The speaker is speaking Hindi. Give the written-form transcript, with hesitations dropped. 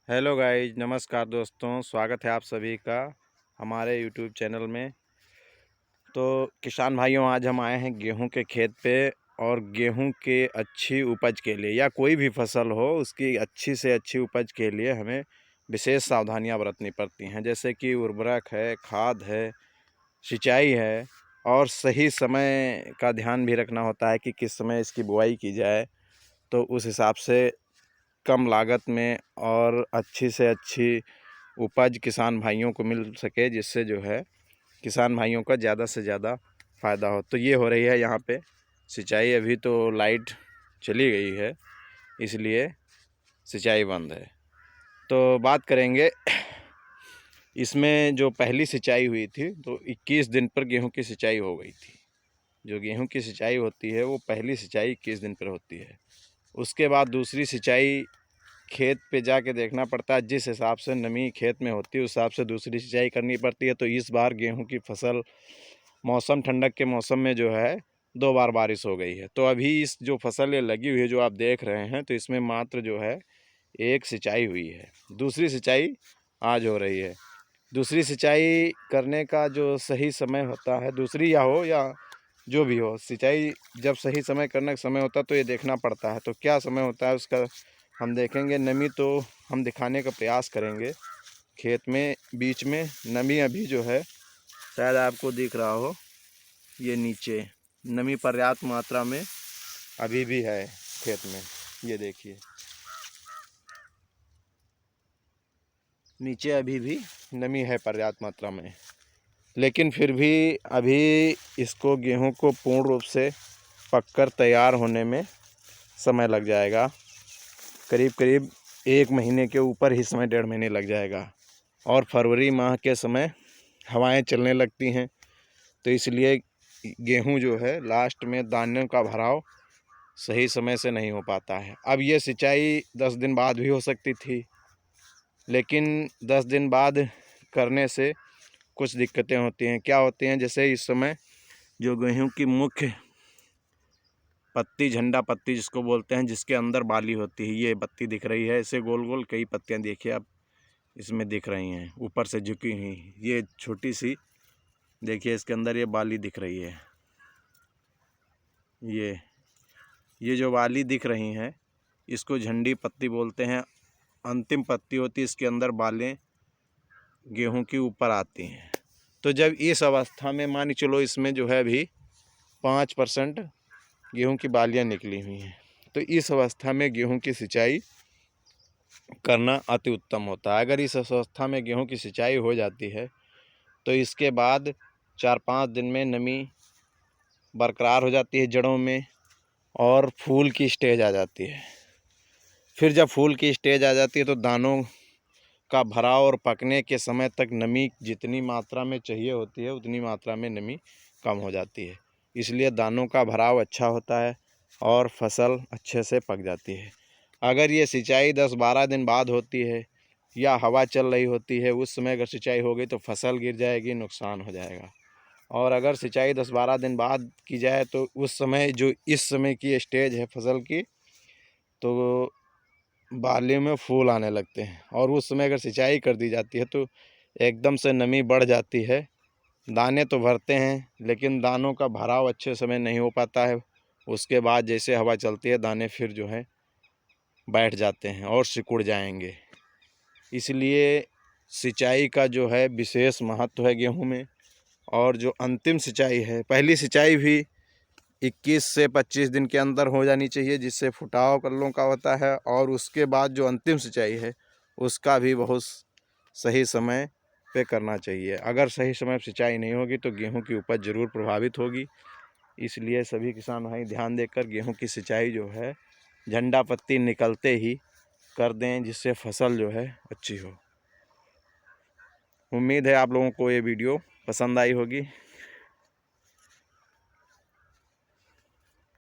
हेलो गाइज, नमस्कार दोस्तों। स्वागत है आप सभी का हमारे यूट्यूब चैनल में। तो किसान भाइयों, आज हम आए हैं गेहूं के खेत पे और गेहूं के अच्छी उपज के लिए या कोई भी फसल हो उसकी अच्छी से अच्छी उपज के लिए हमें विशेष सावधानियां बरतनी पड़ती हैं, जैसे कि उर्वरक है, खाद है, सिंचाई है और सही समय का ध्यान भी रखना होता है कि किस समय इसकी बुआई की जाए, तो उस हिसाब से कम लागत में और अच्छी से अच्छी उपज किसान भाइयों को मिल सके, जिससे जो है किसान भाइयों का ज़्यादा से ज़्यादा फ़ायदा हो। तो ये हो रही है यहाँ पे सिंचाई। अभी तो लाइट चली गई है, इसलिए सिंचाई बंद है। तो बात करेंगे इसमें जो पहली सिंचाई हुई थी तो 21 दिन पर गेहूं की सिंचाई हो गई थी। जो गेहूं की सिंचाई होती है वो पहली सिंचाई 21 दिन पर होती है। उसके बाद दूसरी सिंचाई खेत पे जाके देखना पड़ता है, जिस हिसाब से नमी खेत में होती है उस हिसाब से दूसरी सिंचाई करनी पड़ती है। तो इस बार गेहूं की फसल मौसम ठंडक के मौसम में जो है 2 बार बारिश हो गई है। तो अभी इस जो फसल ये लगी हुई है जो आप देख रहे हैं, तो इसमें मात्र जो है एक सिंचाई हुई है। दूसरी सिंचाई आज हो रही है। दूसरी सिंचाई करने का जो सही समय होता है, दूसरी या हो या जो भी हो, सिंचाई जब सही समय करने का समय होता है तो ये देखना पड़ता है। तो क्या समय होता है उसका हम देखेंगे। नमी तो हम दिखाने का प्रयास करेंगे। खेत में बीच में नमी अभी जो है शायद आपको दिख रहा हो, ये नीचे नमी पर्याप्त मात्रा में अभी भी है खेत में। ये देखिए नीचे अभी भी नमी है पर्याप्त मात्रा में, लेकिन फिर भी अभी इसको गेहूं को पूर्ण रूप से पककर तैयार होने में समय लग जाएगा। करीब करीब 1 महीने के ऊपर ही समय, 1.5 महीने लग जाएगा। और फरवरी माह के समय हवाएं चलने लगती हैं, तो इसलिए गेहूं जो है लास्ट में दाने का भराव सही समय से नहीं हो पाता है। अब ये सिंचाई 10 दिन बाद भी हो सकती थी, लेकिन 10 दिन बाद करने से कुछ दिक्कतें होती हैं। क्या होती हैं, जैसे इस समय जो गेहूं की मुख्य पत्ती, झंडा पत्ती जिसको बोलते हैं, जिसके अंदर बाली होती है, ये पत्ती दिख रही है। ऐसे गोल गोल कई पत्तियां देखिए आप इसमें दिख रही हैं, ऊपर से झुकी हुई। ये छोटी सी देखिए, इसके अंदर ये बाली दिख रही है। ये जो बाली दिख रही हैं इसको झंडी पत्ती बोलते हैं। अंतिम पत्ती होती है, इसके अंदर बालें गेहूं की ऊपर आती हैं। तो जब इस अवस्था में मान के चलो इसमें जो है अभी 5% गेहूं की बालियां निकली हुई हैं, तो इस अवस्था में गेहूं की सिंचाई करना अति उत्तम होता है। अगर इस अवस्था में गेहूं की सिंचाई हो जाती है तो इसके बाद 4-5 दिन में नमी बरकरार हो जाती है जड़ों में और फूल की स्टेज आ जाती है। फिर जब फूल की स्टेज आ जाती है तो दानों का भराव और पकने के समय तक नमी जितनी मात्रा में चाहिए होती है उतनी मात्रा में नमी कम हो जाती है। इसलिए दानों का भराव अच्छा होता है और फसल अच्छे से पक जाती है। अगर ये सिंचाई 10-12 दिन बाद होती है या हवा चल रही होती है, उस समय अगर सिंचाई हो गई तो फसल गिर जाएगी, नुकसान हो जाएगा। और अगर सिंचाई 10-12 दिन बाद की जाए तो उस समय जो इस समय की स्टेज है फसल की, तो बाली में फूल आने लगते हैं। और उस समय अगर सिंचाई कर दी जाती है तो एकदम से नमी बढ़ जाती है। दाने तो भरते हैं लेकिन दानों का भराव अच्छे समय नहीं हो पाता है। उसके बाद जैसे हवा चलती है दाने फिर जो है बैठ जाते हैं और सिकुड़ जाएंगे। इसलिए सिंचाई का जो है विशेष महत्व है गेहूं में। और जो अंतिम सिंचाई है, पहली सिंचाई भी 21 से 25 दिन के अंदर हो जानी चाहिए, जिससे फुटाव कल्लों का होता है। और उसके बाद जो अंतिम सिंचाई है उसका भी बहुत सही समय पे करना चाहिए। अगर सही समय पर सिंचाई नहीं होगी तो गेहूं की उपज ज़रूर प्रभावित होगी। इसलिए सभी किसान भाई ध्यान देकर गेहूं की सिंचाई जो है झंडा पत्ती निकलते ही कर दें, जिससे फसल जो है अच्छी हो। उम्मीद है आप लोगों को ये वीडियो पसंद आई होगी।